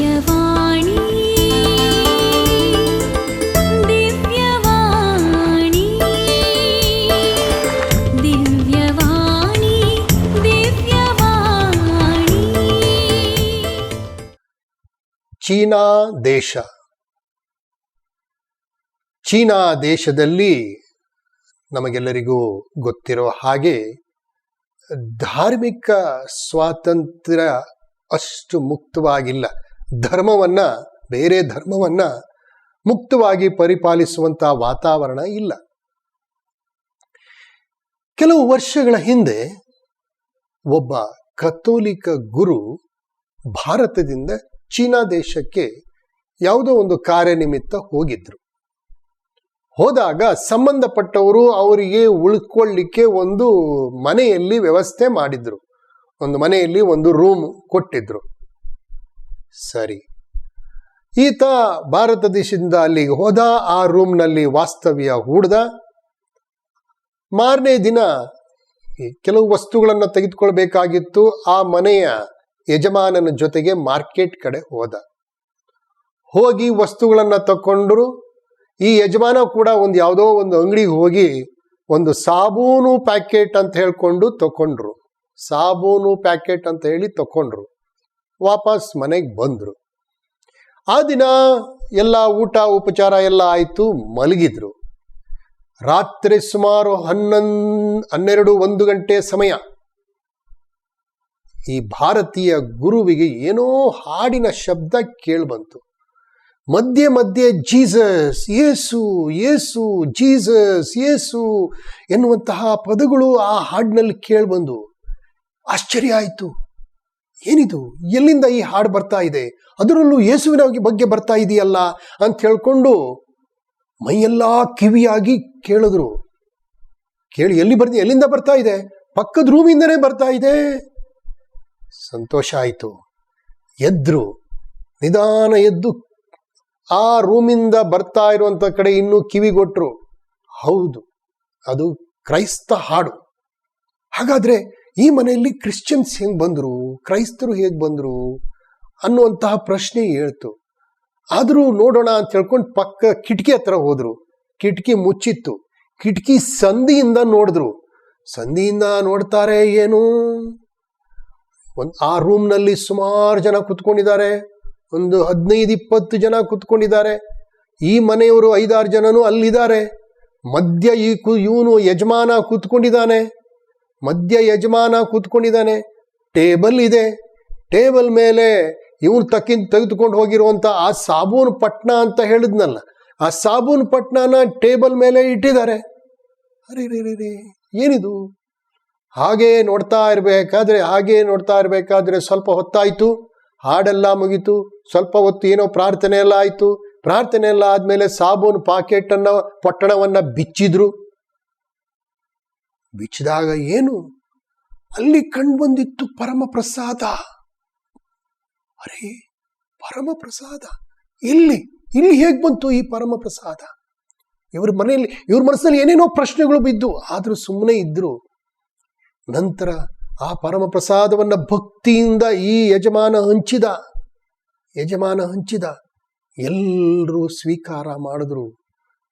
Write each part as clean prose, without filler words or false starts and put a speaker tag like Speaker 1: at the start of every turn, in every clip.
Speaker 1: ದಿವ್ಯವಾಣಿ ದಿವ್ಯವಾಣಿ ದಿವ್ಯವಾಣಿ ದಿವ್ಯವಾಣಿ.
Speaker 2: China ದೇಶ. China ದೇಶದಲ್ಲಿ ನಮಗೆಲ್ಲರಿಗೂ ಗೊತ್ತಿರೋ ಹಾಗೆ ಧಾರ್ಮಿಕ ಸ್ವಾತಂತ್ರ್ಯ ಅಷ್ಟು ಮುಕ್ತವಾಗಿಲ್ಲ. ಬೇರೆ ಧರ್ಮವನ್ನ ಮುಕ್ತವಾಗಿ ಪರಿಪಾಲಿಸುವಂತಹ ವಾತಾವರಣ ಇಲ್ಲ. ಕೆಲವು ವರ್ಷಗಳ ಹಿಂದೆ ಒಬ್ಬ ಕಥೋಲಿಕ ಗುರು ಭಾರತದಿಂದ ಚೀನಾ ದೇಶಕ್ಕೆ ಯಾವುದೋ ಒಂದು ಕಾರ್ಯನಿಮಿತ್ತ ಹೋಗಿದ್ರು. ಹೋದಾಗ ಸಂಬಂಧಪಟ್ಟವರು ಅವರಿಗೆ ಉಳ್ಕೊಳ್ಳಿಕ್ಕೆ ಒಂದು ಮನೆಯಲ್ಲಿ ವ್ಯವಸ್ಥೆ ಮಾಡಿದ್ರು. ಒಂದು ಮನೆಯಲ್ಲಿ ಒಂದು ರೂಮ್ ಕೊಟ್ಟಿದ್ರು. ಸರಿ, ಈತ ಭಾರತ ದೇಶದಿಂದ ಅಲ್ಲಿಗೆ ಹೋದ. ಆ ರೂಮ್ನಲ್ಲಿ ವಾಸ್ತವ್ಯ ಹೂಡ್ದ. ಮಾರನೇ ದಿನ ಕೆಲವು ವಸ್ತುಗಳನ್ನು ತೆಗೆದುಕೊಳ್ಬೇಕಾಗಿತ್ತು. ಆ ಮನೆಯ ಯಜಮಾನನ ಜೊತೆಗೆ ಮಾರ್ಕೆಟ್ ಕಡೆ ಹೋದ. ಹೋಗಿ ವಸ್ತುಗಳನ್ನು ತಕೊಂಡ್ರು. ಈ ಯಜಮಾನ ಕೂಡ ಯಾವುದೋ ಒಂದು ಅಂಗಡಿಗೆ ಹೋಗಿ ಒಂದು ಸಾಬೂನು ಪ್ಯಾಕೆಟ್ ಅಂತ ಹೇಳ್ಕೊಂಡು ತಕೊಂಡ್ರು. ಸಾಬೂನು ಪ್ಯಾಕೆಟ್ ಅಂತ ಹೇಳಿ ತಕೊಂಡ್ರು. ವಾಪಸ್ ಮನೆಗೆ ಬಂದ್ರು. ಆ ದಿನ ಎಲ್ಲ ಊಟ ಉಪಚಾರ ಎಲ್ಲ ಆಯ್ತು, ಮಲಗಿದ್ರು. ರಾತ್ರಿ ಸುಮಾರು 12-1 ಗಂಟೆ ಸಮಯ ಈ ಭಾರತೀಯ ಗುರುವಿಗೆ ಏನೋ ಹಾಡಿನ ಶಬ್ದ ಕೇಳ್ಬಂತು. ಮಧ್ಯೆ ಮಧ್ಯೆ ಜೀಸಸ್, ಯೇಸು ಯೇಸು, ಜೀಸಸ್ ಯೇಸು ಎನ್ನುವಂತಹ ಪದಗಳು ಆ ಹಾಡಿನಲ್ಲಿ ಕೇಳ್ಬಂದು ಆಶ್ಚರ್ಯ ಆಯಿತು. ಏನಿದು, ಎಲ್ಲಿಂದ ಈ ಹಾಡು ಬರ್ತಾ ಇದೆ, ಅದರಲ್ಲೂ ಯೇಸುವಿನ ಬಗ್ಗೆ ಬರ್ತಾ ಇದೆಯಲ್ಲ ಅಂತ ಹೇಳ್ಕೊಂಡು ಮೈಯೆಲ್ಲ ಕಿವಿಯಾಗಿ ಕೇಳಿದ್ರು. ಕೇಳಿ ಎಲ್ಲಿಂದ ಬರ್ತಾ ಇದೆ? ಪಕ್ಕದ ರೂಮಿಂದನೇ ಬರ್ತಾ ಇದೆ. ಸಂತೋಷ ಆಯಿತು. ಎದ್ರು, ನಿಧಾನ ಎದ್ದು ಆ ರೂಮಿಂದ ಬರ್ತಾ ಇರುವಂತ ಕಡೆ ಇನ್ನೂ ಕಿವಿಗೊಟ್ರು. ಹೌದು, ಅದು ಕ್ರೈಸ್ತ ಹಾಡು. ಹಾಗಾದ್ರೆ ಈ ಮನೆಯಲ್ಲಿ ಕ್ರಿಶ್ಚಿಯನ್ಸ್ ಹೆಂಗ್ ಬಂದ್ರು, ಕ್ರೈಸ್ತರು ಹೇಗ್ ಬಂದ್ರು ಅನ್ನುವಂತಹ ಪ್ರಶ್ನೆ ಹೇಳ್ತು. ಆದರೂ ನೋಡೋಣ ಅಂತ ಹೇಳ್ಕೊಂಡು ಪಕ್ಕ ಕಿಟಕಿ ಹತ್ರ ಹೋದ್ರು. ಕಿಟಕಿ ಮುಚ್ಚಿತ್ತು. ಕಿಟಕಿ ಸಂದಿಯಿಂದ ನೋಡಿದ್ರು. ಸಂದಿಯಿಂದ ನೋಡ್ತಾರೆ, ಏನು ಆ ರೂಮ್ನಲ್ಲಿ ಸುಮಾರು ಜನ ಕುತ್ಕೊಂಡಿದ್ದಾರೆ. ಒಂದು 15-20 ಜನ ಕುತ್ಕೊಂಡಿದ್ದಾರೆ. ಈ ಮನೆಯವರು 5-6 ಜನನು ಅಲ್ಲಿದ್ದಾರೆ. ಮಧ್ಯ ಇವನು ಯಜಮಾನ ಕೂತ್ಕೊಂಡಿದ್ದಾನೆ. ಟೇಬಲ್ ಇದೆ. ಟೇಬಲ್ ಮೇಲೆ ಇವನು ತೆಗೆದುಕೊಂಡು ಹೋಗಿರುವಂತ ಆ ಸಾಬೂನು ಪಟ್ನ ಅಂತ ಹೇಳಿದ್ನಲ್ಲ, ಆ ಸಾಬೂನು ಪಟ್ನನ ಟೇಬಲ್ ಮೇಲೆ ಇಟ್ಟಿದ್ದಾರೆ. ಅರೆ ಏನಿದು? ಹಾಗೇ ನೋಡ್ತಾ ಇರಬೇಕಾದ್ರೆ ಸ್ವಲ್ಪ ಹೊತ್ತಾಯ್ತು. ಹಾಡೆಲ್ಲ ಮುಗೀತು. ಸ್ವಲ್ಪ ಹೊತ್ತು ಏನೋ ಪ್ರಾರ್ಥನೆ ಎಲ್ಲ ಆಯ್ತು. ಪ್ರಾರ್ಥನೆ ಎಲ್ಲ ಆದ್ಮೇಲೆ ಸಾಬೂನು ಪಟ್ಟಣವನ್ನ ಬಿಚ್ಚಿದ್ರು. ಬಿಚ್ಚಿದಾಗ ಏನು ಅಲ್ಲಿ ಕಂಡುಬಂದಿತ್ತು? ಪರಮಪ್ರಸಾದ. ಅರೆ, ಪರಮಪ್ರಸಾದ ಇಲ್ಲಿ ಹೇಗ್ ಬಂತು ಈ ಪರಮಪ್ರಸಾದ? ಇವ್ರ ಮನಸ್ಸಲ್ಲಿ ಏನೇನೋ ಪ್ರಶ್ನೆಗಳು ಬಿದ್ದು, ಆದ್ರೂ ಸುಮ್ಮನೆ ಇದ್ರು. ನಂತರ ಆ ಪರಮಪ್ರಸಾದವನ್ನ ಭಕ್ತಿಯಿಂದ ಈ ಯಜಮಾನ ಹಂಚಿದ. ಎಲ್ಲರೂ ಸ್ವೀಕಾರ ಮಾಡಿದ್ರು.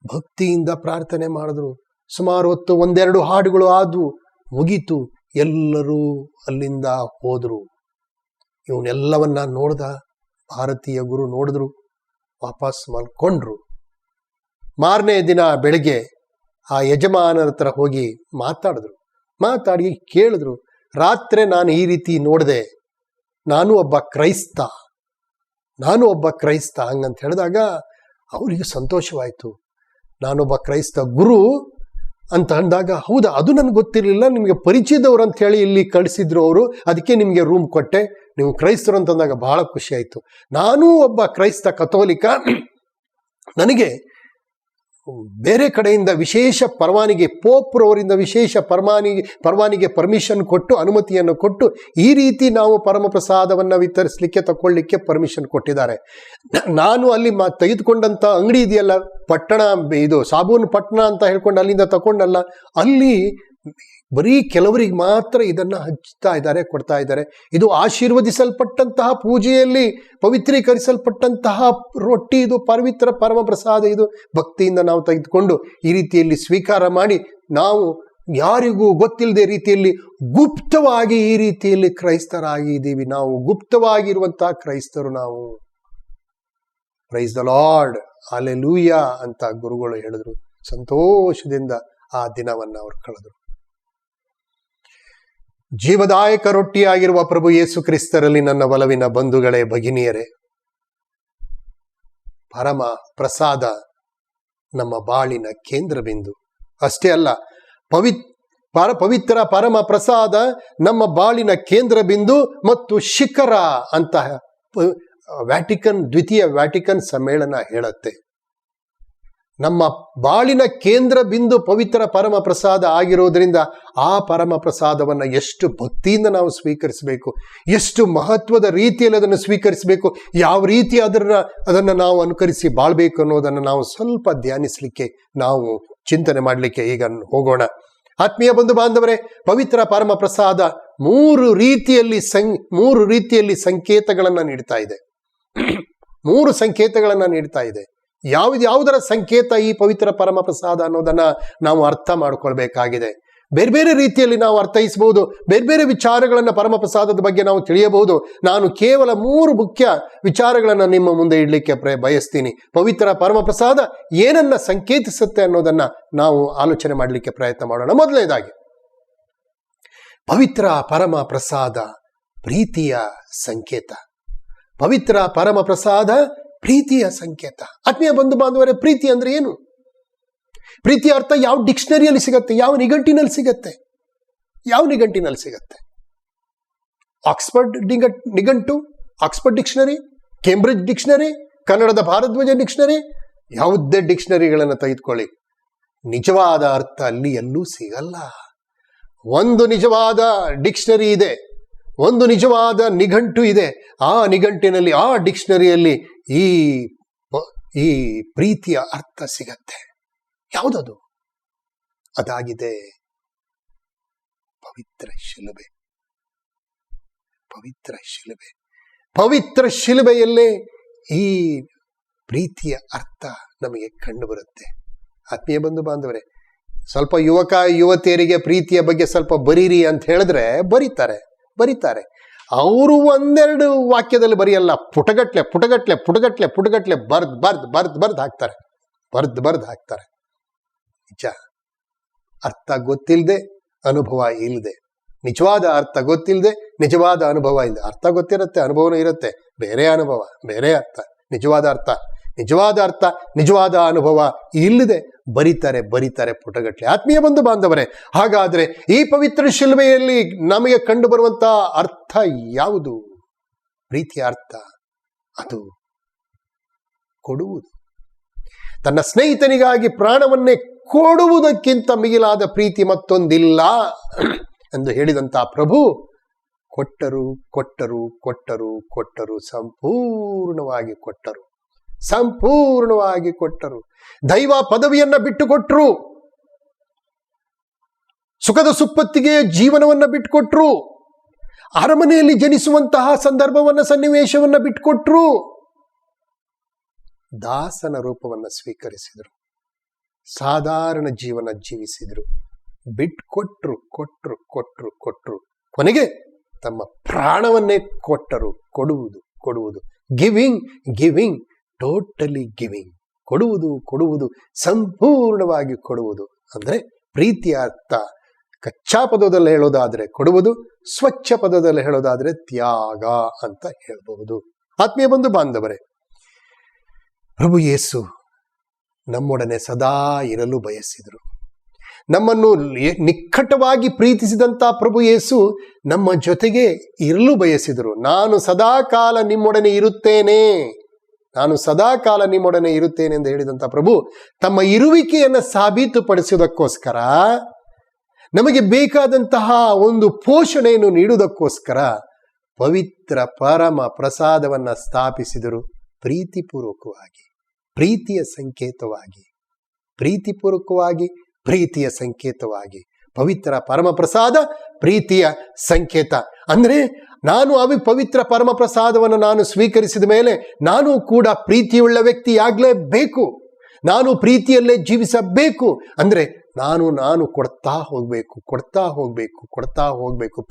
Speaker 2: ಭಕ್ತಿಯಿಂದ ಪ್ರಾರ್ಥನೆ ಮಾಡಿದ್ರು. ಸುಮಾರು ಹೊತ್ತು 1-2 ಹಾಡುಗಳು ಆದ್ವು, ಮುಗೀತು. ಎಲ್ಲರೂ ಅಲ್ಲಿಂದ ಹೋದ್ರು. ಇವನ್ನೆಲ್ಲವನ್ನ ನೋಡ್ದ ಭಾರತೀಯ ಗುರು. ನೋಡಿದ್ರು, ವಾಪಸ್ ಮಲ್ಕೊಂಡ್ರು. ಮಾರನೇ ದಿನ ಬೆಳಗ್ಗೆ ಆ ಯಜಮಾನರ ಹತ್ರ ಹೋಗಿ ಮಾತಾಡಿ ಕೇಳಿದ್ರು, ರಾತ್ರಿ ನಾನು ಈ ರೀತಿ ನೋಡಿದೆ, ನಾನು ಒಬ್ಬ ಕ್ರೈಸ್ತ ಹಂಗಂತ ಹೇಳಿದಾಗ ಅವರಿಗೆ ಸಂತೋಷವಾಯಿತು. ನಾನೊಬ್ಬ ಕ್ರೈಸ್ತ ಗುರು ಅಂತ ಅಂದಾಗ, ಹೌದಾ, ಅದು ನನಗೆ ಗೊತ್ತಿರಲಿಲ್ಲ, ನಿಮಗೆ ಪರಿಚಯದವ್ರು ಅಂತ ಹೇಳಿ ಇಲ್ಲಿ ಕಳಿಸಿದ್ರು ಅವರು, ಅದಕ್ಕೆ ನಿಮಗೆ ರೂಮ್ ಕೊಟ್ಟೆ, ನೀವು ಕ್ರೈಸ್ತರು ಅಂತಂದಾಗ ಬಹಳ ಖುಷಿ ಆಯಿತು. ನಾನೂ ಒಬ್ಬ ಕ್ರೈಸ್ತ ಕಥೋಲಿಕ. ನನಗೆ ಬೇರೆ ಕಡೆಯಿಂದ ವಿಶೇಷ ಪರವಾನಿಗೆ, ಪೋಪ್ರವರಿಂದ ವಿಶೇಷ ಪರವಾನಿಗೆ ಪರ್ಮಿಷನ್ ಕೊಟ್ಟು, ಅನುಮತಿಯನ್ನು ಕೊಟ್ಟು ಈ ರೀತಿ ನಾವು ಪರಮಪ್ರಸಾದವನ್ನು ವಿತರಿಸಲಿಕ್ಕೆ ತಗೊಳ್ಳಿಕ್ಕೆ ಪರ್ಮಿಷನ್ ಕೊಟ್ಟಿದ್ದಾರೆ. ನಾನು ಅಲ್ಲಿ ತೆಗೆದುಕೊಂಡಂಥ ಅಂಗಡಿ ಇದೆಯಲ್ಲ, ಪಟ್ಟಣ, ಇದು ಸಾಬೂನು ಪಟ್ಟಣ ಅಂತ ಹೇಳ್ಕೊಂಡು ಅಲ್ಲಿಂದ ತಗೊಂಡಲ್ಲ, ಅಲ್ಲಿ ಬರೀ ಕೆಲವರಿಗೆ ಮಾತ್ರ ಇದನ್ನು ಹಂಚ್ತಾ ಇದ್ದಾರೆ, ಕೊಡ್ತಾ ಇದ್ದಾರೆ. ಇದು ಆಶೀರ್ವದಿಸಲ್ಪಟ್ಟಂತಹ ಪೂಜೆಯಲ್ಲಿ ಪವಿತ್ರೀಕರಿಸಲ್ಪಟ್ಟಂತಹ ರೊಟ್ಟಿ, ಇದು ಪವಿತ್ರ ಪರಮ ಪ್ರಸಾದ. ಇದು ಭಕ್ತಿಯಿಂದ ನಾವು ತೆಗೆದುಕೊಂಡು ಈ ರೀತಿಯಲ್ಲಿ ಸ್ವೀಕಾರ ಮಾಡಿ ನಾವು ಯಾರಿಗೂ ಗೊತ್ತಿಲ್ಲದೆ ರೀತಿಯಲ್ಲಿ ಗುಪ್ತವಾಗಿ ಈ ರೀತಿಯಲ್ಲಿ ಕ್ರೈಸ್ತರಾಗಿದ್ದೀವಿ. ನಾವು ಗುಪ್ತವಾಗಿರುವಂತಹ ಕ್ರೈಸ್ತರು ನಾವು. ಪ್ರೈಸ್ ದ ಲಾರ್ಡ್, ಹಲ್ಲೆಲೂಯಾ ಅಂತ ಗುರುಗಳು ಹೇಳಿದ್ರು. ಸಂತೋಷದಿಂದ ಆ ದಿನವನ್ನು ಅವರು ಕಳೆದರು. ಜೀವದಾಯಕ ರೊಟ್ಟಿಯಾಗಿರುವ ಪ್ರಭು ಯೇಸು ಕ್ರಿಸ್ತರಲ್ಲಿ ನನ್ನ ಒಲವಿನ ಬಂಧುಗಳೇ, ಭಗಿನಿಯರೇ, ಪರಮ ಪ್ರಸಾದ ನಮ್ಮ ಬಾಳಿನ ಕೇಂದ್ರ ಬಿಂದು. ಅಷ್ಟೇ ಅಲ್ಲ, ಪವಿತ್ರ ಪರಮ ಪ್ರಸಾದ ನಮ್ಮ ಬಾಳಿನ ಕೇಂದ್ರ ಬಿಂದು ಮತ್ತು ಶಿಖರ ಅಂತ ದ್ವಿತೀಯ ವ್ಯಾಟಿಕನ್ ಸಮ್ಮೇಳನ ಹೇಳುತ್ತೆ. ನಮ್ಮ ಬಾಳಿನ ಕೇಂದ್ರ ಬಿಂದು ಪವಿತ್ರ ಪರಮ ಪ್ರಸಾದ ಆಗಿರೋದ್ರಿಂದ ಆ ಪರಮ ಪ್ರಸಾದವನ್ನು ಎಷ್ಟು ಭಕ್ತಿಯಿಂದ ನಾವು ಸ್ವೀಕರಿಸಬೇಕು, ಎಷ್ಟು ಮಹತ್ವದ ರೀತಿಯಲ್ಲಿ ಅದನ್ನು ಸ್ವೀಕರಿಸಬೇಕು, ಯಾವ ರೀತಿ ಅದನ್ನು ನಾವು ಅನುಕರಿಸಿ ಬಾಳ್ಬೇಕು ಅನ್ನೋದನ್ನು ನಾವು ಸ್ವಲ್ಪ ಧ್ಯಾನಿಸಲಿಕ್ಕೆ, ನಾವು ಚಿಂತನೆ ಮಾಡಲಿಕ್ಕೆ ಈಗ ಹೋಗೋಣ. ಆತ್ಮೀಯ ಬಂಧು ಬಾಂಧವರೇ, ಪವಿತ್ರ ಪರಮ ಪ್ರಸಾದ ಮೂರು ರೀತಿಯಲ್ಲಿ ಸಂಕೇತಗಳನ್ನು ನೀಡ್ತಾ ಇದೆ. 3 ಸಂಕೇತಗಳನ್ನು ನೀಡ್ತಾ ಇದೆ. ಯಾವುದರ ಸಂಕೇತ ಈ ಪವಿತ್ರ ಪರಮ ಪ್ರಸಾದ ಅನ್ನೋದನ್ನ ನಾವು ಅರ್ಥ ಮಾಡ್ಕೊಳ್ಬೇಕಾಗಿದೆ. ಬೇರೆ ಬೇರೆ ರೀತಿಯಲ್ಲಿ ನಾವು ಅರ್ಥೈಸಬಹುದು, ಬೇರೆ ಬೇರೆ ವಿಚಾರಗಳನ್ನು ಪರಮ ಪ್ರಸಾದದ ಬಗ್ಗೆ ನಾವು ತಿಳಿಯಬಹುದು. ನಾನು ಕೇವಲ 3 ಮುಖ್ಯ ವಿಚಾರಗಳನ್ನು ನಿಮ್ಮ ಮುಂದೆ ಇಡಲಿಕ್ಕೆ ಬಯಸ್ತೀನಿ. ಪವಿತ್ರ ಪರಮ ಪ್ರಸಾದ ಏನನ್ನ ಸಂಕೇತಿಸುತ್ತೆ ಅನ್ನೋದನ್ನ ನಾವು ಆಲೋಚನೆ ಮಾಡಲಿಕ್ಕೆ ಪ್ರಯತ್ನ ಮಾಡೋಣ. ಮೊದಲನೇದಾಗಿ, ಪವಿತ್ರ ಪರಮ ಪ್ರಸಾದ ಪ್ರೀತಿಯ ಸಂಕೇತ. ಪವಿತ್ರ ಪರಮ ಪ್ರಸಾದ ಪ್ರೀತಿಯ ಸಂಕೇತ. ಆತ್ಮೀಯ ಬಂಧು ಬಾಂಧವರೇ, ಪ್ರೀತಿ ಅಂದ್ರೆ ಏನು? ಪ್ರೀತಿಯ ಅರ್ಥ ಯಾವ ಡಿಕ್ಷನರಿಯಲ್ಲಿ ಸಿಗತ್ತೆ? ಯಾವ ನಿಘಂಟಿನಲ್ಲಿ ಸಿಗತ್ತೆ? ಆಕ್ಸ್ಫರ್ಡ್ ನಿಘಂಟು, ಆಕ್ಸ್ಫರ್ಡ್ ಡಿಕ್ಷನರಿ, ಕೇಂಬ್ರಿಡ್ಜ್ ಡಿಕ್ಷನರಿ, ಕನ್ನಡದ ಭಾರದ್ವಾಜ ಡಿಕ್ಷನರಿ, ಯಾವುದೇ ಡಿಕ್ಷನರಿಗಳನ್ನು ತೆಗೆದುಕೊಳ್ಳಿ, ನಿಜವಾದ ಅರ್ಥ ಅಲ್ಲಿ ಎಲ್ಲೂ ಸಿಗಲ್ಲ. ಒಂದು ನಿಜವಾದ ಡಿಕ್ಷನರಿ ಇದೆ, ಒಂದು ನಿಜವಾದ ನಿಘಂಟು ಇದೆ. ಆ ನಿಘಂಟಿನಲ್ಲಿ, ಆ ಡಿಕ್ಷನರಿಯಲ್ಲಿ ಈ ಪ್ರೀತಿಯ ಅರ್ಥ ಸಿಗತ್ತೆ. ಯಾವುದದು? ಅದಾಗಿದೆ ಪವಿತ್ರ ಶಿಲುಬೆ. ಪವಿತ್ರ ಶಿಲುಬೆಯಲ್ಲೇ ಈ ಪ್ರೀತಿಯ ಅರ್ಥ ನಮಗೆ ಕಂಡು ಬರುತ್ತೆ. ಆತ್ಮೀಯ ಬಂಧು ಬಾಂಧವರೇ, ಸ್ವಲ್ಪ ಯುವತಿಯರಿಗೆ ಪ್ರೀತಿಯ ಬಗ್ಗೆ ಸ್ವಲ್ಪ ಬರೀರಿ ಅಂತ ಹೇಳಿದ್ರೆ ಬರೀತಾರೆ. ಅವರು 1-2 ವಾಕ್ಯದಲ್ಲಿ ಬರೆಯಲ್ಲ, ಪುಟಗಟ್ಲೆ ಬರ್ದ್ ಹಾಕ್ತಾರೆ. ನಿಜ, ಅರ್ಥ ಗೊತ್ತಿಲ್ಲದೆ, ಅನುಭವ ಇಲ್ಲದೆ, ನಿಜವಾದ ಅರ್ಥ ಗೊತ್ತಿಲ್ಲದೆ, ನಿಜವಾದ ಅನುಭವ ಇಲ್ಲದೆ. ಅರ್ಥ ಗೊತ್ತಿರುತ್ತೆ, ಅನುಭವನೂ ಇರುತ್ತೆ, ಬೇರೆ ಅನುಭವ, ಬೇರೆ ಅರ್ಥ. ನಿಜವಾದ ಅರ್ಥ, ನಿಜವಾದ ಅನುಭವ ಇಲ್ಲದೆ ಬರೀತಾರೆ ಪುಟಗಟ್ಲೆ. ಆತ್ಮೀಯ ಬಂಧು ಬಾಂಧವರೇ, ಹಾಗಾದ್ರೆ ಈ ಪವಿತ್ರ ಶಿಲುಬೆಯಲ್ಲಿ ನಮಗೆ ಕಂಡು ಬರುವಂತಹ ಅರ್ಥ ಯಾವುದು? ಪ್ರೀತಿಯ ಅರ್ಥ ಅದು ಕೊಡುವುದು. ತನ್ನ ಸ್ನೇಹಿತನಿಗಾಗಿ ಪ್ರಾಣವನ್ನೇ ಕೊಡುವುದಕ್ಕಿಂತ ಮಿಗಿಲಾದ ಪ್ರೀತಿ ಮತ್ತೊಂದಿಲ್ಲ ಎಂದು ಹೇಳಿದಂತಹ ಪ್ರಭು ಕೊಟ್ಟರು, ಸಂಪೂರ್ಣವಾಗಿ ಕೊಟ್ಟರು. ದೈವ ಪದವಿಯನ್ನ ಬಿಟ್ಟುಕೊಟ್ರು, ಸುಖದ ಸುಪ್ಪತ್ತಿಗೆ ಜೀವನವನ್ನ ಬಿಟ್ಟುಕೊಟ್ರು, ಅರಮನೆಯಲ್ಲಿ ಜನಿಸುವಂತಹ ಸನ್ನಿವೇಶವನ್ನ ಬಿಟ್ಟುಕೊಟ್ರು, ದಾಸನ ರೂಪವನ್ನ ಸ್ವೀಕರಿಸಿದರು, ಸಾಧಾರಣ ಜೀವನ ಜೀವಿಸಿದರು, ಬಿಟ್ಟುಕೊಟ್ರು, ಕೊಟ್ರು, ಕೊನೆಗೆ ತಮ್ಮ ಪ್ರಾಣವನ್ನೇ ಕೊಡುವುದು. Giving, totally giving. ಕೊಡುವುದು, ಸಂಪೂರ್ಣವಾಗಿ ಕೊಡುವುದು. ಅಂದ್ರೆ ಪ್ರೀತಿಯ ಅರ್ಥ ಕಚ್ಚಾ ಪದದಲ್ಲಿ ಹೇಳೋದಾದ್ರೆ ಕೊಡುವುದು, ಸ್ವಚ್ಛ ಪದದಲ್ಲಿ ಹೇಳೋದಾದ್ರೆ ತ್ಯಾಗ ಅಂತ ಹೇಳಬಹುದು. ಆತ್ಮೀಯ ಬಂಧು ಬಾಂಧವರೇ, ಪ್ರಭು ಯೇಸು ನಮ್ಮೊಡನೆ ಸದಾ ಇರಲು ಬಯಸಿದರು. ನಮ್ಮನ್ನು ನಿಕಟವಾಗಿ ಪ್ರೀತಿಸಿದಂತ ಪ್ರಭು ಯೇಸು ನಮ್ಮ ಜೊತೆಗೆ ಇರಲು ಬಯಸಿದರು. ನಾನು ಸದಾ ಕಾಲ ನಿಮ್ಮೊಡನೆ ಇರುತ್ತೇನೆ ಎಂದು ಹೇಳಿದಂತ ಪ್ರಭು ತಮ್ಮ ಇರುವಿಕೆಯನ್ನು ಸಾಬೀತುಪಡಿಸುವುದಕ್ಕೋಸ್ಕರ, ನಮಗೆ ಬೇಕಾದಂತಹ ಒಂದು ಪೋಷಣೆಯನ್ನು ನೀಡುವುದಕ್ಕೋಸ್ಕರ ಪವಿತ್ರ ಪರಮ ಪ್ರಸಾದವನ್ನ ಸ್ಥಾಪಿಸಿದರು. ಪ್ರೀತಿಪೂರ್ವಕವಾಗಿ, ಪ್ರೀತಿಯ ಸಂಕೇತವಾಗಿ ಪವಿತ್ರ ಪರಮಪ್ರಸಾದ ಪ್ರೀತಿಯ ಸಂಕೇತ. ಅಂದರೆ ನಾನು ಪವಿತ್ರ ಪರಮಪ್ರಸಾದವನ್ನು ನಾನು ಸ್ವೀಕರಿಸಿದ ಮೇಲೆ ನಾನು ಕೂಡ ಪ್ರೀತಿಯುಳ್ಳ ವ್ಯಕ್ತಿಯಾಗಲೇಬೇಕು. ನಾನು ಪ್ರೀತಿಯಲ್ಲೇ ಜೀವಿಸಬೇಕು. ಅಂದರೆ ನಾನು ಕೊಡ್ತಾ ಹೋಗಬೇಕು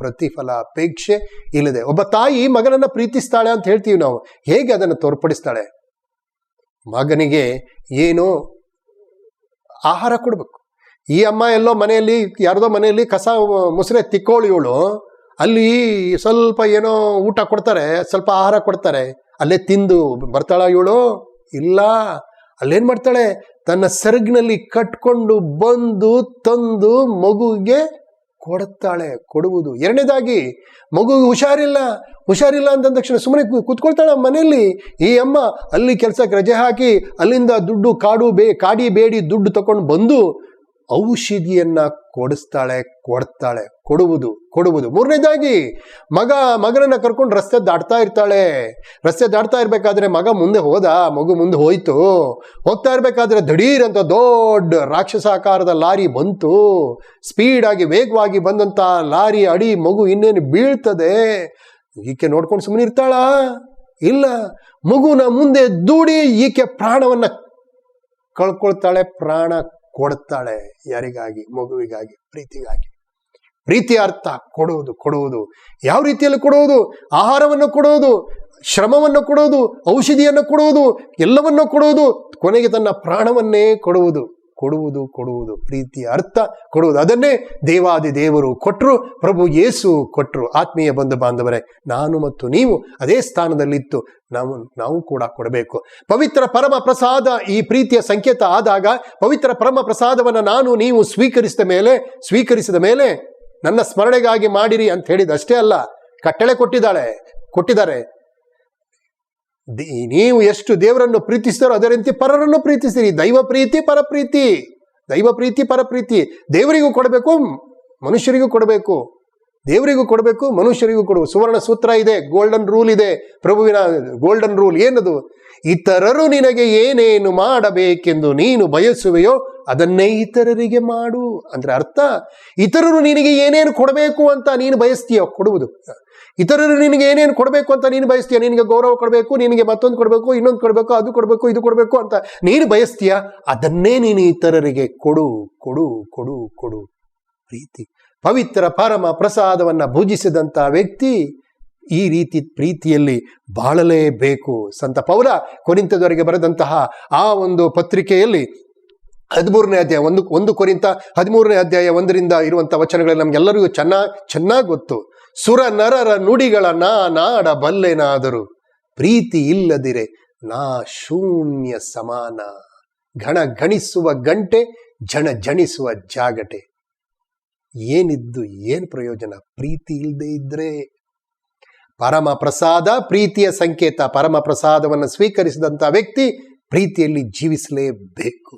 Speaker 2: ಪ್ರತಿಫಲ ಅಪೇಕ್ಷೆ ಇಲ್ಲದೆ. ಒಬ್ಬ ತಾಯಿ ಮಗನನ್ನ ಪ್ರೀತಿಸ್ತಾಳೆ ಅಂತ ಹೇಳ್ತೀವಿ ನಾವು. ಹೇಗೆ ಅದನ್ನು ತೋರ್ಪಡಿಸ್ತಾಳೆ? ಮಗನಿಗೆ ಏನೋ ಆಹಾರ ಕೊಡಬೇಕು. ಈ ಅಮ್ಮ ಎಲ್ಲೋ ಮನೆಯಲ್ಲಿ ಯಾರದೋ ಮನೆಯಲ್ಲಿ ಕಸ ಮುಸುರೆ ತಿಕ್ಕೋಳಿಯವಳು, ಅಲ್ಲಿ ಸ್ವಲ್ಪ ಏನೋ ಊಟ ಕೊಡ್ತಾರೆ, ಸ್ವಲ್ಪ ಆಹಾರ ಕೊಡ್ತಾರೆ, ಅಲ್ಲೇ ತಿಂದು ಬರ್ತಾಳ ಇವಳು? ಇಲ್ಲ, ಅಲ್ಲೇನ್ ಮಾಡ್ತಾಳೆ? ತನ್ನ ಸೆರಗಿನಲ್ಲಿ ಕಟ್ಕೊಂಡು ಬಂದು ತಂದು ಮಗುವಿಗೆ ಕೊಡುವುದು. ಎರಡನೇದಾಗಿ, ಮಗುವಿಗೆ ಹುಷಾರಿಲ್ಲ ಅಂದ ತಕ್ಷಣ ಸುಮ್ಮನೆ ಕೂತ್ಕೊಳ್ತಾಳೆ ಮನೆಯಲ್ಲಿ. ಈ ಅಮ್ಮ ಅಲ್ಲಿ ಕೆಲಸಕ್ಕೆ ರಜೆ ಹಾಕಿ ಅಲ್ಲಿಂದ ದುಡ್ಡು ಕಾಡಿ ಬೇಡಿ ದುಡ್ಡು ತಕೊಂಡು ಬಂದು ಔಷಧಿಯನ್ನ ಕೊಡುವುದು. ಮೂರನೇದಾಗಿ, ಮಗನನ್ನ ಕರ್ಕೊಂಡು ರಸ್ತೆ ದಾಟ್ತಾ ಇರ್ಬೇಕಾದ್ರೆ ಮಗು ಮುಂದೆ ಹೋಗ್ತಾ ಇರ್ಬೇಕಾದ್ರೆ ದಿಢೀರ್ ಅಂತ ದೊಡ್ಡ ರಾಕ್ಷಸಾಕಾರದ ಲಾರಿ ಬಂತು. ಸ್ಪೀಡಾಗಿ ವೇಗವಾಗಿ ಬಂದಂತ ಲಾರಿ ಅಡಿ ಮಗು ಇನ್ನೇನು ಬೀಳ್ತದೆ. ಈಕೆ ನೋಡ್ಕೊಂಡು ಸುಮ್ಮನೆ ಇರ್ತಾಳ? ಇಲ್ಲ, ಮಗುನ ಮುಂದೆ ದೂಡಿ ಈಕೆ ಪ್ರಾಣವನ್ನ ಕಳ್ಕೊಳ್ತಾಳೆ, ಪ್ರಾಣ ಕೊಡ್ತಾಳೆ. ಯಾರಿಗಾಗಿ? ಮಗುವಿಗಾಗಿ, ಪ್ರೀತಿಗಾಗಿ. ಪ್ರೀತಿಯ ಅರ್ಥ ಕೊಡುವುದು. ಯಾವ ರೀತಿಯಲ್ಲಿ ಕೊಡುವುದು? ಆಹಾರವನ್ನು ಕೊಡುವುದು, ಶ್ರಮವನ್ನು ಕೊಡುವುದು, ಔಷಧಿಯನ್ನು ಕೊಡುವುದು, ಎಲ್ಲವನ್ನೂ ಕೊಡುವುದು, ಕೊನೆಗೆ ತನ್ನ ಪ್ರಾಣವನ್ನೇ ಕೊಡುವುದು. ಪ್ರೀತಿಯ ಅರ್ಥ ಕೊಡುವುದು. ಅದನ್ನೇ ದೇವಾದಿ ದೇವರು ಕೊಟ್ಟರು, ಪ್ರಭು ಯೇಸು ಕೊಟ್ಟರು. ಆತ್ಮೀಯ ಬಂಧು ಬಾಂಧವರೇ, ನಾನು ಮತ್ತು ನೀವು ಅದೇ ಸ್ಥಾನದಲ್ಲಿತ್ತು ನಾವು ಕೂಡ ಕೊಡಬೇಕು. ಪವಿತ್ರ ಪರಮ ಪ್ರಸಾದ ಈ ಪ್ರೀತಿಯ ಸಂಕೇತ ಆದಾಗ, ಪವಿತ್ರ ಪರಮ ಪ್ರಸಾದವನ್ನು ನಾನು ನೀವು ಸ್ವೀಕರಿಸಿದ ಮೇಲೆ ನನ್ನ ಸ್ಮರಣೆಗಾಗಿ ಮಾಡಿರಿ ಅಂತ ಹೇಳಿದಷ್ಟೇ ಅಲ್ಲ, ಕಟ್ಟಳೆ ಕೊಟ್ಟಿದ್ದಾರೆ. ನೀವು ಎಷ್ಟು ದೇವರನ್ನು ಪ್ರೀತಿಸ್ತಾರೋ ಅದರ ರೀತಿ ಪರರನ್ನು ಪ್ರೀತಿಸಿರಿ. ದೈವ ಪ್ರೀತಿ ಪರಪ್ರೀತಿ. ದೇವರಿಗೂ ಕೊಡಬೇಕು, ಮನುಷ್ಯರಿಗೂ ಕೊಡಬೇಕು. ಸುವರ್ಣ ಸೂತ್ರ ಇದೆ, ಗೋಲ್ಡನ್ ರೂಲ್ ಇದೆ. ಪ್ರಭುವಿನ ಗೋಲ್ಡನ್ ರೂಲ್ ಏನದು? ಇತರರು ನಿನಗೆ ಏನೇನು ಮಾಡಬೇಕೆಂದು ನೀನು ಬಯಸುವೆಯೋ ಅದನ್ನೇ ಇತರರಿಗೆ ಮಾಡು. ಅಂದ್ರೆ ಅರ್ಥ, ಇತರರು ನಿನಗೆ ಏನೇನು ಕೊಡಬೇಕು ಅಂತ ನೀನು ಬಯಸ್ತೀಯೋ ಕೊಡುವುದು. ಇತರರು ನಿನಗೆ ಏನೇನು ಕೊಡಬೇಕು ಅಂತ ನೀನು ಬಯಸ್ತೀಯ, ನಿನಗೆ ಗೌರವ ಕೊಡಬೇಕು, ನಿನಗೆ ಮತ್ತೊಂದು ಕೊಡಬೇಕು, ಇನ್ನೊಂದು ಕೊಡಬೇಕು, ಅದು ಕೊಡಬೇಕು, ಇದು ಕೊಡಬೇಕು ಅಂತ ನೀನು ಬಯಸ್ತೀಯ, ಅದನ್ನೇ ನೀನು ಇತರರಿಗೆ ಕೊಡು. ಪ್ರೀತಿ. ಪವಿತ್ರ ಪರಮ ಪ್ರಸಾದವನ್ನ ಭುಜಿಸಿದಂತ ವ್ಯಕ್ತಿ ಈ ರೀತಿ ಪ್ರೀತಿಯಲ್ಲಿ ಬಾಳಲೇಬೇಕು. ಸಂತ ಪೌಲ ಕೊರಿಂಥದವರಿಗೆ ಬರೆದಂತಹ ಆ ಒಂದು ಪತ್ರಿಕೆಯಲ್ಲಿ 13ನೇ ಅಧ್ಯಾಯ 1 ಕೊರಿಂಥ 13ನೇ ಅಧ್ಯಾಯ 1ರಿಂದ ಇರುವಂತಹ ವಚನಗಳಲ್ಲಿ ನಮ್ಗೆಲ್ಲರಿಗೂ ಚೆನ್ನಾಗಿ ಗೊತ್ತು. ಸುರ ನರರ ನುಡಿಗಳ ನಾಡಬಲ್ಲೆನಾದರೂ ಪ್ರೀತಿ ಇಲ್ಲದಿರೆ ನಾ ಶೂನ್ಯ ಸಮಾನ. ಗಣಿಸುವ ಗಂಟೆ ಜಣಿಸುವ ಜಾಗಟೆ. ಏನಿದ್ದು ಏನು ಪ್ರಯೋಜನ ಪ್ರೀತಿ ಇಲ್ಲದೆ ಇದ್ರೆ? ಪರಮ ಪ್ರಸಾದ ಪ್ರೀತಿಯ ಸಂಕೇತ. ಪರಮ ಪ್ರಸಾದವನ್ನು ಸ್ವೀಕರಿಸಿದಂಥ ವ್ಯಕ್ತಿ ಪ್ರೀತಿಯಲ್ಲಿ ಜೀವಿಸಲೇಬೇಕು.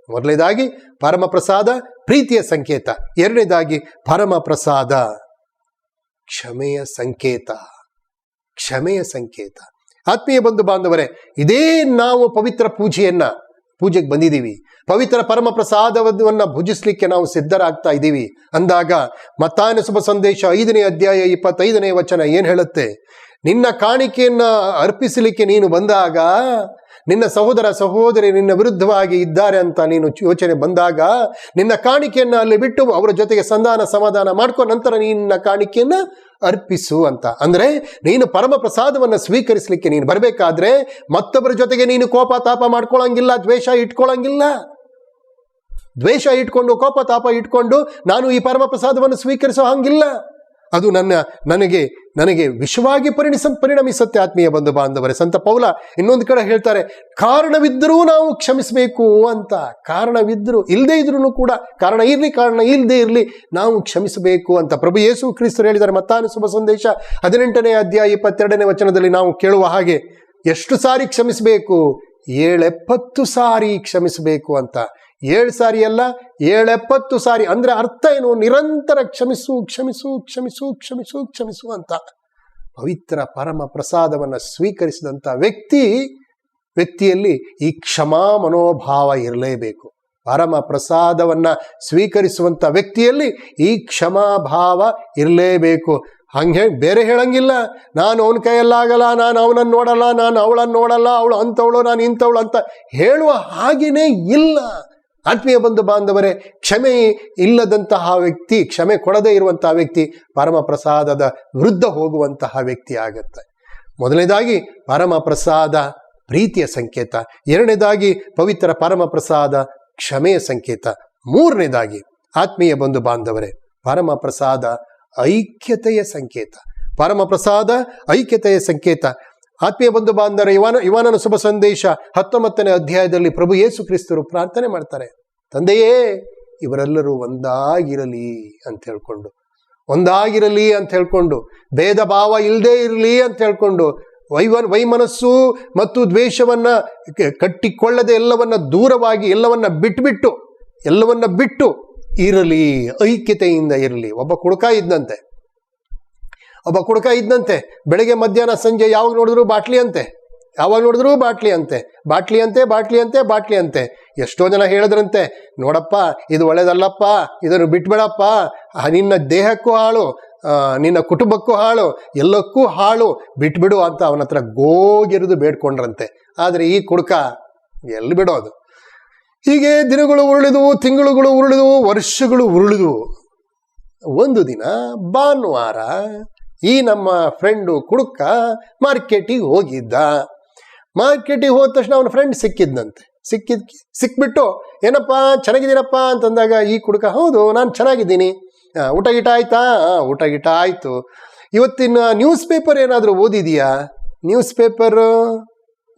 Speaker 2: ಮೊದಲನೇದಾಗಿ ಪರಮ ಪ್ರಸಾದ ಪ್ರೀತಿಯ ಸಂಕೇತ. ಎರಡನೇದಾಗಿ ಪರಮ ಪ್ರಸಾದ ಕ್ಷಮೆಯ ಸಂಕೇತ. ಆತ್ಮೀಯ ಬಂಧು ಬಾಂಧವರೇ, ಇದೇ ನಾವು ಪವಿತ್ರ ಪೂಜೆಗೆ ಬಂದಿದ್ದೀವಿ. ಪವಿತ್ರ ಪರಮ ಪ್ರಸಾದವನ್ನ ಭುಜಿಸ್ಲಿಕ್ಕೆ ನಾವು ಸಿದ್ಧರಾಗ್ತಾ ಇದ್ದೀವಿ ಅಂದಾಗ ಮತ್ತಾಯನ ಶುಭ ಸಂದೇಶ 5ನೇ ಅಧ್ಯಾಯ 25ನೇ ವಚನ ಏನ್ ಹೇಳುತ್ತೆ? ನಿನ್ನ ಕಾಣಿಕೆಯನ್ನ ಅರ್ಪಿಸಲಿಕ್ಕೆ ನೀನು ಬಂದಾಗ, ನಿನ್ನ ಸಹೋದರ ಸಹೋದರಿ ನಿನ್ನ ವಿರುದ್ಧವಾಗಿ ಇದ್ದಾರೆ ಅಂತ ನೀನು ಯೋಚನೆ ಬಂದಾಗ, ನಿನ್ನ ಕಾಣಿಕೆಯನ್ನ ಅಲ್ಲಿ ಬಿಟ್ಟು ಅವರ ಜೊತೆಗೆ ಸಮಾಧಾನ ಮಾಡ್ಕೊ, ನಂತರ ನಿನ್ನ ಕಾಣಿಕೆಯನ್ನ ಅರ್ಪಿಸು ಅಂತ. ಅಂದ್ರೆ ನೀನು ಪರಮ ಪ್ರಸಾದವನ್ನ ಸ್ವೀಕರಿಸಲಿಕ್ಕೆ ನೀನು ಬರಬೇಕಾದ್ರೆ ಮತ್ತೊಬ್ಬರ ಜೊತೆಗೆ ನೀನು ಕೋಪ ತಾಪ ಮಾಡ್ಕೊಳ್ಳಂಗಿಲ್ಲ, ದ್ವೇಷ ಇಟ್ಕೊಂಡು ಕೋಪ ತಾಪ ಇಟ್ಕೊಂಡು ನಾನು ಈ ಪರಮ ಪ್ರಸಾದವನ್ನು ಸ್ವೀಕರಿಸೋ ಹಂಗಿಲ್ಲ. ಅದು ನನಗೆ ವಿಷವಾಗಿ ಪರಿಣಮಿಸುತ್ತೆ. ಆತ್ಮೀಯ ಬಂಧು ಬಾಂಧವರೇ, ಸಂತ ಪೌಲ ಇನ್ನೊಂದು ಕಡೆ ಹೇಳ್ತಾರೆ, ಕಾರಣವಿದ್ದರೂ ನಾವು ಕ್ಷಮಿಸಬೇಕು ಅಂತ. ಕಾರಣವಿದ್ದರೂ ಇಲ್ಲದೆ ಇದ್ರೂ ಕೂಡ, ಕಾರಣ ಇರಲಿ ಕಾರಣ ಇಲ್ಲದೆ ಇರಲಿ, ನಾವು ಕ್ಷಮಿಸಬೇಕು ಅಂತ ಪ್ರಭು ಯೇಸು ಕ್ರಿಸ್ತರು ಹೇಳಿದ್ದಾರೆ. ಮತ್ತಾಯನ ಶುಭ ಸಂದೇಶ 18ನೇ ಅಧ್ಯಾಯ 22ನೇ ವಚನದಲ್ಲಿ ನಾವು ಕೇಳುವ ಹಾಗೆ, ಎಷ್ಟು ಸಾರಿ ಕ್ಷಮಿಸಬೇಕು? 770 ಸಾರಿ ಕ್ಷಮಿಸಬೇಕು ಅಂತ. 7 ಸಾರಿ ಅಲ್ಲ, 770 ಸಾರಿ. ಅಂದ್ರೆ ಅರ್ಥ ಏನು? ನಿರಂತರ ಕ್ಷಮಿಸು ಅಂತ. ಪವಿತ್ರ ಪರಮ ಪ್ರಸಾದವನ್ನ ಸ್ವೀಕರಿಸಿದಂತ ವ್ಯಕ್ತಿಯಲ್ಲಿ ಈ ಕ್ಷಮಾ ಮನೋಭಾವ ಇರಲೇಬೇಕು. ಪರಮ ಪ್ರಸಾದವನ್ನು ಸ್ವೀಕರಿಸುವಂಥ ವ್ಯಕ್ತಿಯಲ್ಲಿ ಈ ಕ್ಷಮಾಭಾವ ಇರಲೇಬೇಕು. ಹಂಗೆ ಬೇರೆ ಹೇಳಂಗಿಲ್ಲ, ನಾನು ಅವನ ಕೈಯಲ್ಲಾಗಲ್ಲ, ನಾನು ಅವನನ್ನು ನೋಡಲ್ಲ, ನಾನು ಅವಳನ್ನು ನೋಡಲ್ಲ, ಅವಳು ಅಂಥವಳು ನಾನು ಇಂಥವಳು ಅಂತ ಹೇಳುವ ಹಾಗೆಯೇ ಇಲ್ಲ. ಆತ್ಮೀಯ ಬಂಧು ಬಾಂಧವರೇ, ಕ್ಷಮೆ ಇಲ್ಲದಂತಹ ವ್ಯಕ್ತಿ, ಕ್ಷಮೆ ಕೊಡದೇ ಇರುವಂತಹ ವ್ಯಕ್ತಿ ಪರಮ ಪ್ರಸಾದದ ವಿರುದ್ಧ ಹೋಗುವಂತಹ ವ್ಯಕ್ತಿ ಆಗತ್ತೆ. ಮೊದಲನೇದಾಗಿ ಪರಮ ಪ್ರಸಾದ ಪ್ರೀತಿಯ ಸಂಕೇತ, ಎರಡನೇದಾಗಿ ಪವಿತ್ರ ಪರಮ ಪ್ರಸಾದ ಕ್ಷಮೆಯ ಸಂಕೇತ, ಮೂರನೇದಾಗಿ ಆತ್ಮೀಯ ಬಂಧು ಬಾಂಧವರೇ ಪರಮ ಪ್ರಸಾದ ಐಕ್ಯತೆಯ ಸಂಕೇತ. ಪರಮ ಪ್ರಸಾದ ಐಕ್ಯತೆಯ ಸಂಕೇತ. ಆತ್ಮೀಯ ಬಂಧು ಬಾಂಧವರೇ, ಇವನನ ಶುಭ ಸಂದೇಶ 19ನೇ ಅಧ್ಯಾಯದಲ್ಲಿ ಪ್ರಭು ಯೇಸು ಕ್ರಿಸ್ತರು ಪ್ರಾರ್ಥನೆ ಮಾಡ್ತಾರೆ, ತಂದೆಯೇ ಇವರೆಲ್ಲರೂ ಒಂದಾಗಿರಲಿ ಅಂತ ಹೇಳ್ಕೊಂಡು, ಒಂದಾಗಿರಲಿ ಅಂತ ಹೇಳ್ಕೊಂಡು, ಭೇದ ಭಾವ ಇಲ್ಲದೆ ಇರಲಿ ಅಂತ ಹೇಳ್ಕೊಂಡು, ವೈಮನಸ್ಸು ಮತ್ತು ದ್ವೇಷವನ್ನ ಕಟ್ಟಿಕೊಳ್ಳದೆ ಎಲ್ಲವನ್ನ ದೂರವಾಗಿ ಎಲ್ಲವನ್ನ ಬಿಟ್ಟು ಇರಲಿ, ಐಕ್ಯತೆಯಿಂದ ಇರಲಿ. ಒಬ್ಬ ಕುಡುಕ ಇದ್ದಂತೆ, ಬೆಳಗ್ಗೆ ಮಧ್ಯಾಹ್ನ ಸಂಜೆ ಯಾವಾಗ ನೋಡಿದ್ರು ಬಾಟ್ಲಿ ಅಂತೆ. ಎಷ್ಟೋ ಜನ ಹೇಳಿದ್ರಂತೆ, ನೋಡಪ್ಪ ಇದು ಒಳ್ಳೇದಲ್ಲಪ್ಪ, ಇದನ್ನು ಬಿಟ್ಬೇಡಪ್ಪ, ನಿನ್ನ ದೇಹಕ್ಕೂ ಹಾಳು, ನಿನ್ನ ಕುಟುಂಬಕ್ಕೂ ಹಾಳು, ಎಲ್ಲಕ್ಕೂ ಹಾಳು, ಬಿಟ್ಬಿಡು ಅಂತ ಅವನ ಹತ್ರ ಗೋಗಿರಿದು ಬೇಡ್ಕೊಂಡ್ರಂತೆ. ಆದರೆ ಈ ಕುಡುಕ ಎಲ್ಲಿ ಬಿಡೋದು? ಹೀಗೆ ದಿನಗಳು ಉರುಳಿದವು, ತಿಂಗಳುಗಳು ಉರುಳಿದವು, ವರ್ಷಗಳು ಉರುಳಿದವು. ಒಂದು ದಿನ ಭಾನುವಾರ ಈ ನಮ್ಮ ಫ್ರೆಂಡು ಕುಡುಕ ಮಾರ್ಕೆಟಿಗೆ ಹೋಗಿದ್ದ. ಮಾರ್ಕೆಟಿಗೆ ಹೋದ ತಕ್ಷಣ ಅವನ ಫ್ರೆಂಡ್ ಸಿಕ್ಬಿಟ್ಟು, ಏನಪ್ಪ ಚೆನ್ನಾಗಿದ್ದೀನಪ್ಪ ಅಂತಂದಾಗ ಈ ಕುಡುಕ, ಹೌದು ನಾನು ಚೆನ್ನಾಗಿದ್ದೀನಿ, ಊಟ ಗೀಟ ಆಯ್ತಾ? ಊಟ ಗೀಟ ಆಯಿತು. ಇವತ್ತಿನ ನ್ಯೂಸ್ ಪೇಪರ್ ಏನಾದರೂ ಓದಿದೀಯಾ? ನ್ಯೂಸ್ ಪೇಪರ್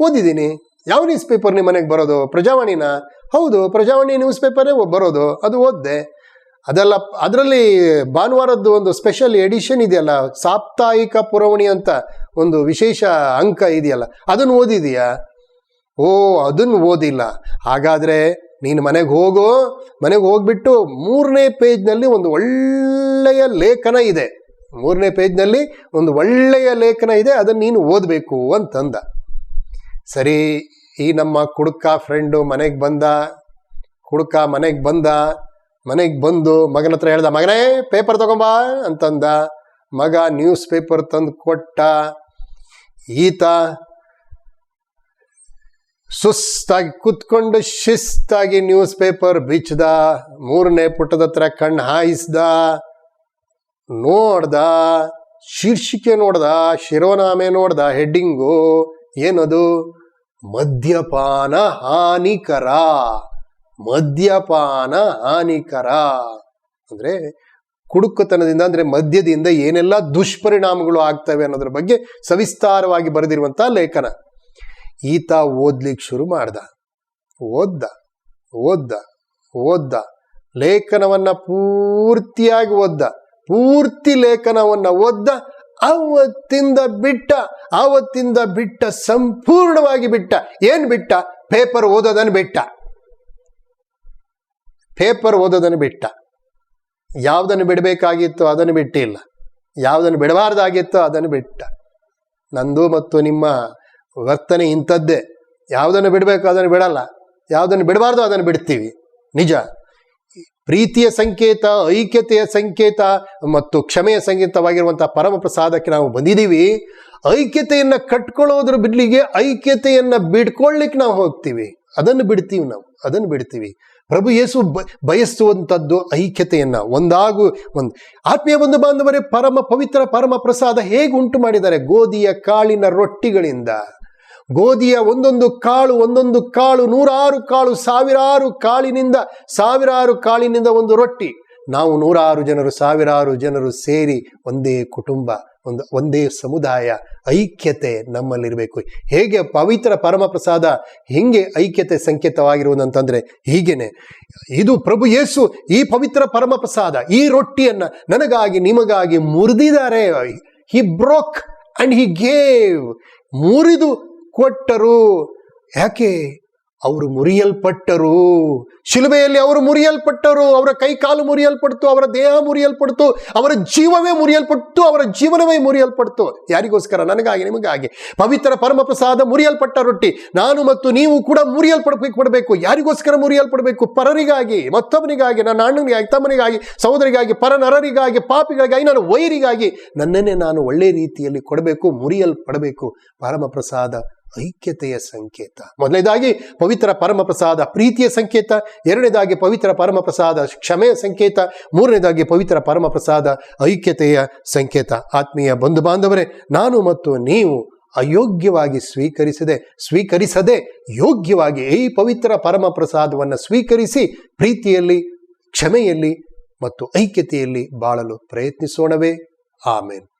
Speaker 2: ಓದಿದ್ದೀನಿ. ಯಾವ ನ್ಯೂಸ್ ಪೇಪರ್ ನಿಮ್ಮ ಮನೆಗೆ ಬರೋದು? ಪ್ರಜಾವಾಣಿನ? ಹೌದು, ಪ್ರಜಾವಾಣಿ ನ್ಯೂಸ್ ಪೇಪರೇ ಬರೋದು, ಅದು ಓದಿದೆ. ಅದರಲ್ಲಿ ಭಾನುವಾರದ್ದು ಒಂದು ಸ್ಪೆಷಲ್ ಎಡಿಷನ್ ಇದೆಯಲ್ಲ, ಸಾಪ್ತಾಹಿಕ ಪುರವಣಿ ಅಂತ ಒಂದು ವಿಶೇಷ ಅಂಕ ಇದೆಯಲ್ಲ, ಅದನ್ನು ಓದಿದೀಯಾ? ಓ, ಅದನ್ನು ಓದಿಲ್ಲ. ಹಾಗಾದರೆ ನೀನು ಮನೆಗೆ ಹೋಗ್ಬಿಟ್ಟು 3ನೇ ಪೇಜ್ನಲ್ಲಿ ಒಂದು ಒಳ್ಳೆಯ ಲೇಖನ ಇದೆ, ಅದನ್ನು ನೀನು ಓದಬೇಕು ಅಂತಂದ. ಸರಿ, ಈ ನಮ್ಮ ಕುಡುಕ ಫ್ರೆಂಡು ಮನೆಗೆ ಬಂದು ಮಗನ ಹತ್ರ ಹೇಳ್ದ, ಮಗನೇ ಪೇಪರ್ ತಗೊಂಬಾ ಅಂತಂದ. ಮಗ ನ್ಯೂಸ್ ಪೇಪರ್ ತಂದು ಕೊಟ್ಟ. ಈತ ಸುಸ್ತಾಗಿ ಕುತ್ಕೊಂಡು ಶಿಸ್ತಾಗಿ ನ್ಯೂಸ್ ಪೇಪರ್ ಬಿಚ್ಚದ, 3ನೇ ಪುಟದ ಹತ್ರ ಕಣ್ಣು ಹಾಯಿಸ್ದ, ನೋಡ್ದ, ಶೀರ್ಷಿಕೆ ನೋಡ್ದ, ಶಿರೋನಾಮೆ ನೋಡ್ದ, ಹೆಡ್ಡಿಂಗು ಏನದು? ಮದ್ಯಪಾನ ಹಾನಿಕರ. ಅಂದ್ರೆ ಕುಡುಕತನದಿಂದ, ಅಂದ್ರೆ ಮದ್ಯದಿಂದ ಏನೆಲ್ಲ ದುಷ್ಪರಿಣಾಮಗಳು ಆಗ್ತವೆ ಅನ್ನೋದ್ರ ಬಗ್ಗೆ ಸವಿಸ್ತಾರವಾಗಿ ಬರೆದಿರುವಂತಹ ಲೇಖನ. ಈತ ಓದ್ಲಿಕ್ಕೆ ಶುರು ಮಾಡ್ದ. ಓದ್ದ ಲೇಖನವನ್ನ ಪೂರ್ತಿಯಾಗಿ ಪೂರ್ತಿ ಲೇಖನವನ್ನ ಓದ್ದ. ಆವತ್ತಿಂದ ಬಿಟ್ಟ, ಸಂಪೂರ್ಣವಾಗಿ ಬಿಟ್ಟ. ಏನ್ ಬಿಟ್ಟ? ಪೇಪರ್ ಓದೋದನ್ನು ಬಿಟ್ಟ. ಯಾವುದನ್ನು ಬಿಡಬೇಕಾಗಿತ್ತು ಅದನ್ನು ಬಿಟ್ಟಿಲ್ಲ, ಯಾವುದನ್ನು ಬಿಡಬಾರ್ದಾಗಿತ್ತು ಅದನ್ನು ಬಿಟ್ಟ. ನಂದು ಮತ್ತು ನಿಮ್ಮ ವರ್ತನೆ ಇಂಥದ್ದೇ. ಯಾವುದನ್ನು ಬಿಡಬೇಕು ಅದನ್ನು ಬಿಡಲ್ಲ, ಯಾವುದನ್ನು ಬಿಡಬಾರ್ದು ಅದನ್ನು ಬಿಡ್ತೀವಿ. ನಿಜ. ಪ್ರೀತಿಯ ಸಂಕೇತ, ಐಕ್ಯತೆಯ ಸಂಕೇತ ಮತ್ತು ಕ್ಷಮೆಯ ಸಂಕೇತವಾಗಿರುವಂತಹ ಪರಮ ಪ್ರಸಾದಕ್ಕೆ ನಾವು ಬಂದಿದ್ದೀವಿ. ಐಕ್ಯತೆಯನ್ನ ಕಟ್ಕೊಳ್ಳೋದ್ರ ಬದಲಿಗೆ ಐಕ್ಯತೆಯನ್ನ ಬಿಡ್ಕೊಳ್ಳಿಕ್ಕೆ ನಾವು ಹೋಗ್ತೀವಿ, ಅದನ್ನು ಬಿಡ್ತೀವಿ. ಪ್ರಭು ಯೇಸು ಬಯಸುವಂಥದ್ದು ಐಕ್ಯತೆಯನ್ನ, ಆತ್ಮೀಯ ಬಂಧು ಬಾಂಧವರೇ, ಪವಿತ್ರ ಪರಮ ಪ್ರಸಾದ ಹೇಗೆ ಉಂಟು ಮಾಡಿದ್ದಾರೆ? ಗೋಧಿಯ ಕಾಳಿನ ರೊಟ್ಟಿಗಳಿಂದ. ಗೋಧಿಯ ಒಂದೊಂದು ಕಾಳು 100 ಕಾಳು, 1000 ಕಾಳಿನಿಂದ ಒಂದು ರೊಟ್ಟಿ. ನಾವು 100 ಜನರು ಸೇರಿ ಒಂದೇ ಕುಟುಂಬ, ಒಂದೇ ಸಮುದಾಯ, ಐಕ್ಯತೆ ನಮ್ಮಲ್ಲಿರಬೇಕು. ಹೇಗೆ ಪವಿತ್ರ ಪರಮ ಪ್ರಸಾದ ಹೆಂಗೆ ಐಕ್ಯತೆ ಸಂಕೇತವಾಗಿರುವುದಂತಂದ್ರೆ ಹೀಗೇನೆ. ಇದು ಪ್ರಭು ಯೇಸು ಈ ಪವಿತ್ರ ಪರಮ ಪ್ರಸಾದ, ಈ ರೊಟ್ಟಿಯನ್ನ ನನಗಾಗಿ ನಿಮಗಾಗಿ ಮುರಿದಿದ್ದಾರೆ. ಹಿ ಬ್ರೋಕ್ ಅಂಡ್ ಹಿ ಗೇವ್. ಮುರಿದು ಕೊಟ್ಟರು. ಯಾಕೆ? ಅವರು ಮುರಿಯಲ್ಪಟ್ಟರು. ಶಿಲುಬೆಯಲ್ಲಿ ಅವರು ಮುರಿಯಲ್ಪಟ್ಟರು. ಅವರ ಕೈ ಕಾಲು ಮುರಿಯಲ್ಪಡ್ತು, ಅವರ ದೇಹ ಮುರಿಯಲ್ಪಡ್ತು, ಅವರ ಜೀವವೇ ಮುರಿಯಲ್ಪಟ್ಟು, ಅವರ ಜೀವನವೇ ಮುರಿಯಲ್ಪಡ್ತು. ಯಾರಿಗೋಸ್ಕರ? ನನಗಾಗಿ, ನಿಮಗಾಗಿ. ಪವಿತ್ರ ಪರಮ ಪ್ರಸಾದ ಮುರಿಯಲ್ಪಟ್ಟ ರೊಟ್ಟಿ. ನಾನು ಮತ್ತು ನೀವು ಕೂಡ ಮುರಿಯಲ್ಪಡಬೇಕು. ಯಾರಿಗೋಸ್ಕರ ಮುರಿಯಲ್ಪಡಬೇಕು? ಪರರಿಗಾಗಿ, ಮತ್ತೊಬ್ಬನಿಗಾಗಿ, ನನ್ನ ಅಣ್ಣನಿಗಾಗಿ, ತಮ್ಮನಿಗಾಗಿ, ಸಹೋದರಿಗಾಗಿ, ಪರನರರಿಗಾಗಿ, ಪಾಪಿಗಳಿಗಾಗಿ, ನನ್ನ ವೈರಿಗಾಗಿ ನನ್ನನ್ನೇ ನಾನು ಒಳ್ಳೆ ರೀತಿಯಲ್ಲಿ ಕೊಡಬೇಕು, ಮುರಿಯಲ್ಪಡಬೇಕು. ಪರಮ ಪ್ರಸಾದ ಐಕ್ಯತೆಯ ಸಂಕೇತ. ಮೊದಲನೇದಾಗಿ ಪವಿತ್ರ ಪರಮ ಪ್ರಸಾದ ಪ್ರೀತಿಯ ಸಂಕೇತ, ಎರಡನೇದಾಗಿ ಪವಿತ್ರ ಪರಮ ಪ್ರಸಾದ ಕ್ಷಮೆಯ ಸಂಕೇತ, ಮೂರನೇದಾಗಿ ಪವಿತ್ರ ಪರಮ ಪ್ರಸಾದ ಐಕ್ಯತೆಯ ಸಂಕೇತ. ಆತ್ಮೀಯ ಬಂಧು ಬಾಂಧವರೇ, ನಾನು ಮತ್ತು ನೀವು ಅಯೋಗ್ಯವಾಗಿ ಸ್ವೀಕರಿಸದೆ ಯೋಗ್ಯವಾಗಿ ಈ ಪವಿತ್ರ ಪರಮ ಪ್ರಸಾದವನ್ನು ಸ್ವೀಕರಿಸಿ ಪ್ರೀತಿಯಲ್ಲಿ, ಕ್ಷಮೆಯಲ್ಲಿ ಮತ್ತು ಐಕ್ಯತೆಯಲ್ಲಿ ಬಾಳಲು ಪ್ರಯತ್ನಿಸೋಣವೇ. ಆಮೇನ್.